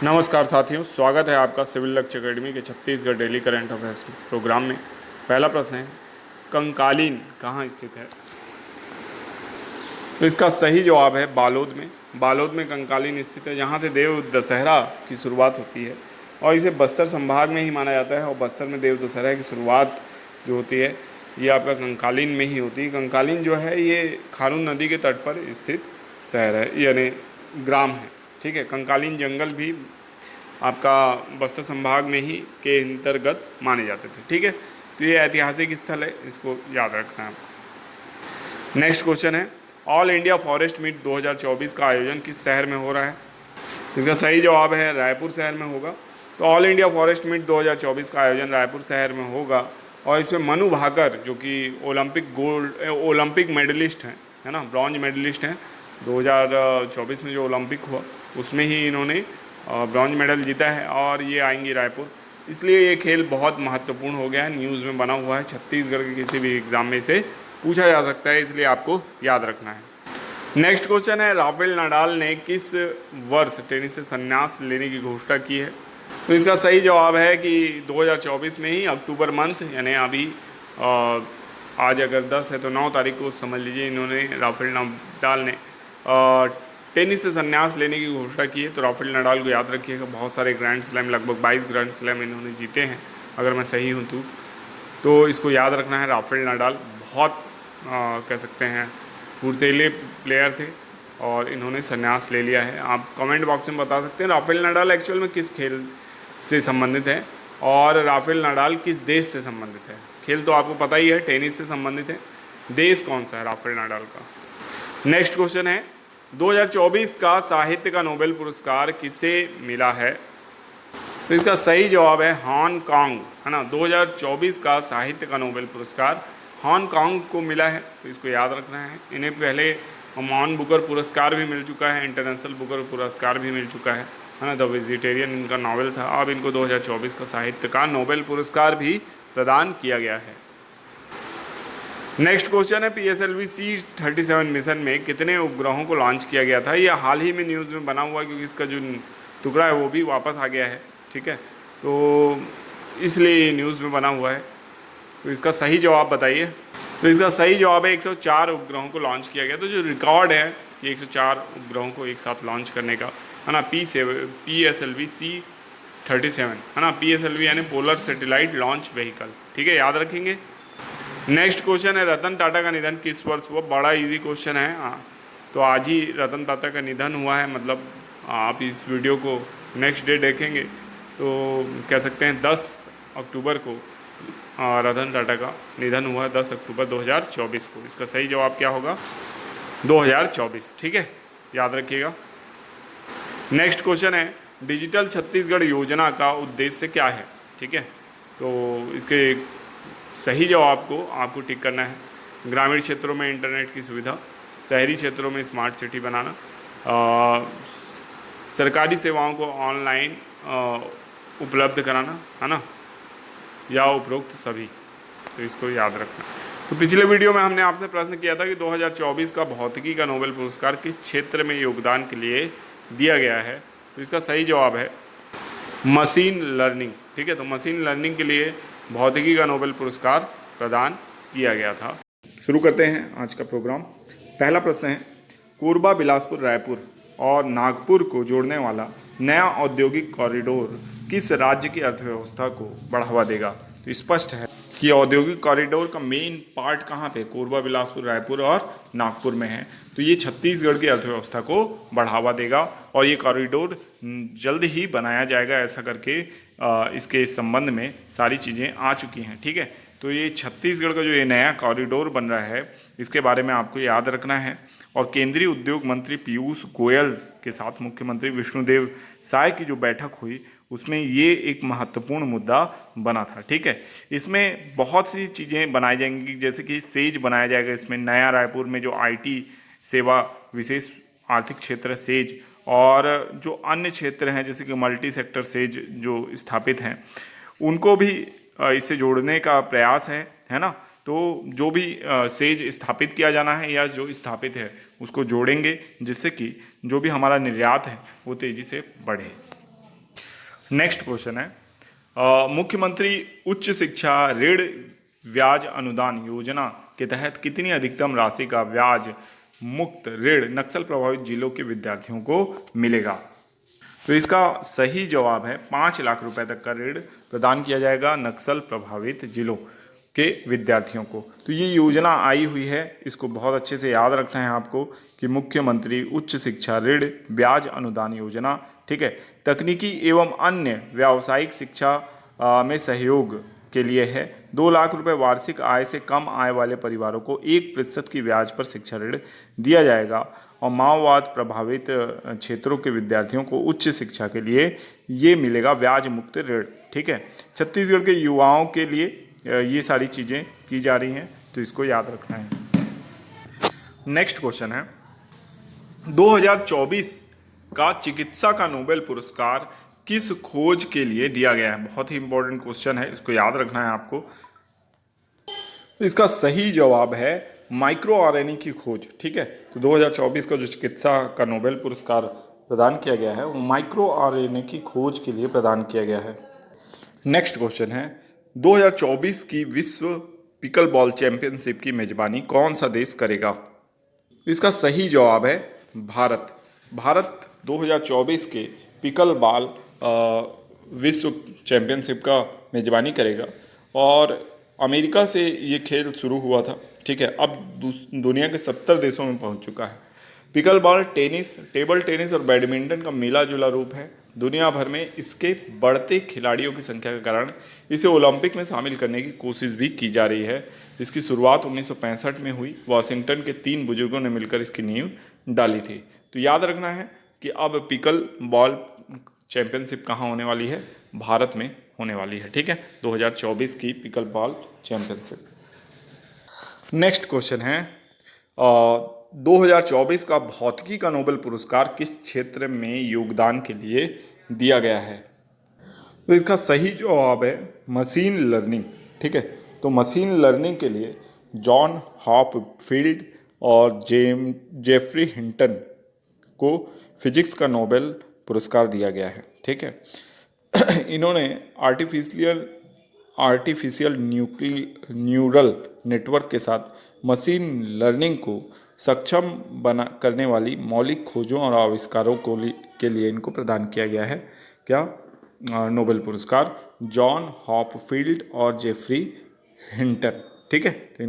नमस्कार साथियों, स्वागत है आपका सिविल लक्ष्य अकेडमी के Chhattisgarh daily current affairs programme में। पहला प्रश्न है, कंकालीन कहाँ स्थित है? तो इसका सही जवाब है बालोद में। बालोद में कंकालीन स्थित है, जहाँ से देव दशहरा की शुरुआत होती है और इसे बस्तर संभाग में ही माना जाता है। और बस्तर में देव दशहरा की शुरुआत जो होती है ये आपका कंकालीन में ही होती है। कंकालीन जो है ये खारून नदी के तट पर स्थित शहर है, यानी ग्राम है। ठीक है, कंकालीन जंगल भी आपका बस्तर संभाग में ही के अंतर्गत माने जाते थे। ठीक है, तो ये ऐतिहासिक स्थल है, इसको याद रखना है आपको। नेक्स्ट क्वेश्चन है, ऑल इंडिया फॉरेस्ट मीट 2024 का आयोजन किस शहर में हो रहा है? इसका सही जवाब है रायपुर शहर में होगा। तो ऑल इंडिया फॉरेस्ट मीट 2024 का आयोजन रायपुर शहर में होगा और इसमें मनु भाकर जो कि ओलंपिक मेडलिस्ट हैं, है ना, ब्रॉन्ज मेडलिस्ट हैं। 2024 में जो ओलंपिक हुआ उसमें ही इन्होंने ब्रॉन्ज मेडल जीता है और ये आएंगी रायपुर। इसलिए ये खेल बहुत महत्वपूर्ण हो गया है, न्यूज़ में बना हुआ है। छत्तीसगढ़ के किसी भी एग्ज़ाम में से पूछा जा सकता है, इसलिए आपको याद रखना है। नेक्स्ट क्वेश्चन है, राफेल नडाल ने किस वर्ष टेनिस से संन्यास लेने की घोषणा की है? तो इसका सही जवाब है कि 2024 में ही अक्टूबर मंथ, यानी अभी आज अगर 10 है तो 9 तारीख को समझ लीजिए इन्होंने, राफेल नडाल ने टेनिस से संन्यास लेने की घोषणा की है। तो राफेल नडाल को याद रखिएगा, बहुत सारे ग्रैंड स्लैम, लगभग 22 ग्रैंड स्लैम इन्होंने जीते हैं अगर मैं सही हूँ तो इसको याद रखना है। राफेल नडाल बहुत कह सकते हैं फुर्तीले प्लेयर थे और इन्होंने संन्यास ले लिया है। आप कमेंट बॉक्स में बता सकते हैं राफेल नडाल एक्चुअल में किस खेल से संबंधित है और राफेल नडाल किस देश से संबंधित है। खेल तो आपको पता ही है, टेनिस से संबंधित है, देश कौन सा है राफेल नडाल का। नेक्स्ट क्वेश्चन है, 2024 का साहित्य का नोबेल पुरस्कार किसे मिला है? तो इसका सही जवाब है हांगकांग, है ना। 2024 का साहित्य का नोबेल पुरस्कार हांगकांग को मिला है, तो इसको याद रखना है। इन्हें पहले मान बुकर पुरस्कार भी मिल चुका है, इंटरनेशनल बुकर पुरस्कार भी मिल चुका है ना। द वेजिटेरियन इनका नावल था, अब इनको 2024 का साहित्य का नोबेल पुरस्कार भी प्रदान किया गया है। नेक्स्ट क्वेश्चन है, PSLV C-37 मिशन में कितने उपग्रहों को लॉन्च किया गया था? यह हाल ही में न्यूज़ में बना हुआ है क्योंकि इसका जो टुकड़ा है वो भी वापस आ गया है। ठीक है, तो इसलिए ये न्यूज़ में बना हुआ है। तो इसका सही जवाब बताइए। तो इसका सही जवाब है 104 उपग्रहों को लॉन्च किया गया। तो जो रिकॉर्ड है कि 104 उपग्रहों को एक साथ लॉन्च करने का, है ना, PSLV C-37, है ना। PSLV यानी पोलर सैटेलाइट लॉन्च व्हीकल। ठीक है, याद रखेंगे। नेक्स्ट क्वेश्चन है, रतन टाटा का निधन किस वर्ष हुआ? बड़ा इजी क्वेश्चन है। तो आज ही रतन टाटा का निधन हुआ है, मतलब आप इस वीडियो को नेक्स्ट डे देखेंगे तो कह सकते हैं 10 अक्टूबर को रतन टाटा का निधन हुआ है, 10 अक्टूबर 2024 को। इसका सही जवाब क्या होगा? 2024। ठीक है, याद रखिएगा। नेक्स्ट क्वेश्चन है, डिजिटल छत्तीसगढ़ योजना का उद्देश्य क्या है? ठीक है, तो इसके सही जवाब को आपको टिक करना है। ग्रामीण क्षेत्रों में इंटरनेट की सुविधा, शहरी क्षेत्रों में स्मार्ट सिटी बनाना, सरकारी सेवाओं को ऑनलाइन उपलब्ध कराना, है ना, या उपरोक्त सभी। तो इसको याद रखना। तो पिछले वीडियो में हमने आपसे प्रश्न किया था कि 2024 का भौतिकी का नोबेल पुरस्कार किस क्षेत्र में योगदान के लिए दिया गया है? तो इसका सही जवाब है मशीन लर्निंग। ठीक है, तो मशीन लर्निंग के लिए भौतिकी का नोबेल पुरस्कार प्रदान किया गया था। शुरू करते हैं आज का प्रोग्राम। पहला प्रश्न है, कोरबा, बिलासपुर, रायपुर और नागपुर को जोड़ने वाला नया औद्योगिक कॉरिडोर किस राज्य की अर्थव्यवस्था को बढ़ावा देगा? तो स्पष्ट है कि औद्योगिक कॉरिडोर का मेन पार्ट कहाँ पे? कोरबा, बिलासपुर, रायपुर और नागपुर में है। तो ये छत्तीसगढ़ की अर्थव्यवस्था को बढ़ावा देगा और ये कॉरिडोर जल्द ही बनाया जाएगा, ऐसा करके इसके संबंध में सारी चीज़ें आ चुकी हैं। ठीक है, तो ये छत्तीसगढ़ का जो ये नया कॉरिडोर बन रहा है इसके बारे में आपको याद रखना है। और केंद्रीय उद्योग मंत्री पीयूष गोयल के साथ मुख्यमंत्री विष्णुदेव साय की जो बैठक हुई उसमें ये एक महत्वपूर्ण मुद्दा बना था। ठीक है, इसमें बहुत सी चीज़ें बनाई जाएंगी, जैसे कि सेज बनाया जाएगा इसमें, नया रायपुर में जो IT सेवा विशेष आर्थिक क्षेत्र सेज और जो अन्य क्षेत्र हैं जैसे कि मल्टी सेक्टर सेज जो स्थापित हैं उनको भी इससे जोड़ने का प्रयास है ना। तो जो भी सेज स्थापित किया जाना है या जो स्थापित है उसको जोड़ेंगे जिससे कि जो भी हमारा निर्यात है वो तेज़ी से बढ़े। नेक्स्ट क्वेश्चन है मुख्यमंत्री उच्च शिक्षा ऋण ब्याज अनुदान योजना के तहत कितनी अधिकतम राशि का ब्याज मुक्त ऋण नक्सल प्रभावित जिलों के विद्यार्थियों को मिलेगा? तो इसका सही जवाब है 5 लाख रुपए तक का ऋण प्रदान किया जाएगा नक्सल प्रभावित जिलों के विद्यार्थियों को। तो ये योजना आई हुई है, इसको बहुत अच्छे से याद रखना है आपको कि मुख्यमंत्री उच्च शिक्षा ऋण ब्याज अनुदान योजना, ठीक है, तकनीकी एवं अन्य व्यावसायिक शिक्षा में सहयोग के लिए है। 2 लाख रुपए वार्षिक आय से कम आय वाले परिवारों को 1% की ब्याज पर शिक्षा ऋण दिया जाएगा और माओवाद प्रभावित क्षेत्रों के विद्यार्थियों को उच्च शिक्षा के लिए ये मिलेगा ब्याज मुक्त ऋण, ठीक है। छत्तीसगढ़ के युवाओं के लिए ये सारी चीज़ें की जा रही हैं, तो इसको याद रखना है। नेक्स्ट क्वेश्चन है 2024 का चिकित्सा का नोबेल पुरस्कार किस खोज के लिए दिया गया है? बहुत ही इंपॉर्टेंट क्वेश्चन है, इसको याद रखना है आपको। इसका सही जवाब है माइक्रो आरएनए की खोज, ठीक है। तो 2024 का जो चिकित्सा का नोबेल पुरस्कार प्रदान किया गया है वो माइक्रो आरएनए की खोज के लिए प्रदान किया गया है। नेक्स्ट क्वेश्चन है 2024 की विश्व पिकल बॉल चैंपियनशिप की मेजबानी कौन सा देश करेगा? इसका सही जवाब है भारत। भारत 2024 के पिकल बॉल विश्व चैंपियनशिप का मेजबानी करेगा और अमेरिका से ये खेल शुरू हुआ था, ठीक है। अब दुनिया के 70 देशों में पहुंच चुका है। Pickle ball tennis, table tennis और बैडमिंटन का मिला जुला रूप है। दुनिया भर में इसके बढ़ते खिलाड़ियों की संख्या के कारण इसे ओलंपिक में शामिल करने की कोशिश भी की जा रही है। इसकी शुरुआत 1965 में हुई। वॉशिंगटन के 3 बुजुर्गों ने मिलकर इसकी नींव डाली थी। तो याद रखना है कि अब पिकल बॉल चैंपियनशिप कहाँ होने वाली है? भारत में होने वाली है, ठीक है। 2024 की pickle ball championship. Next question है 2024 का भौतिकी का नोबेल पुरस्कार किस क्षेत्र में योगदान के लिए दिया गया है? तो इसका सही जवाब है मशीन लर्निंग, ठीक है। तो मशीन लर्निंग के लिए जॉन हॉपफील्ड और जेफरी हिंटन को फिजिक्स का नोबेल पुरस्कार दिया गया है, ठीक है। इन्होंने आर्टिफिशियल न्यूरल नेटवर्क के साथ मशीन लर्निंग को सक्षम करने वाली मौलिक खोजों और आविष्कारों के लिए इनको प्रदान किया गया है क्या नोबेल पुरस्कार, जॉन हॉपफील्ड और जेफरी हिंटन, ठीक है। तो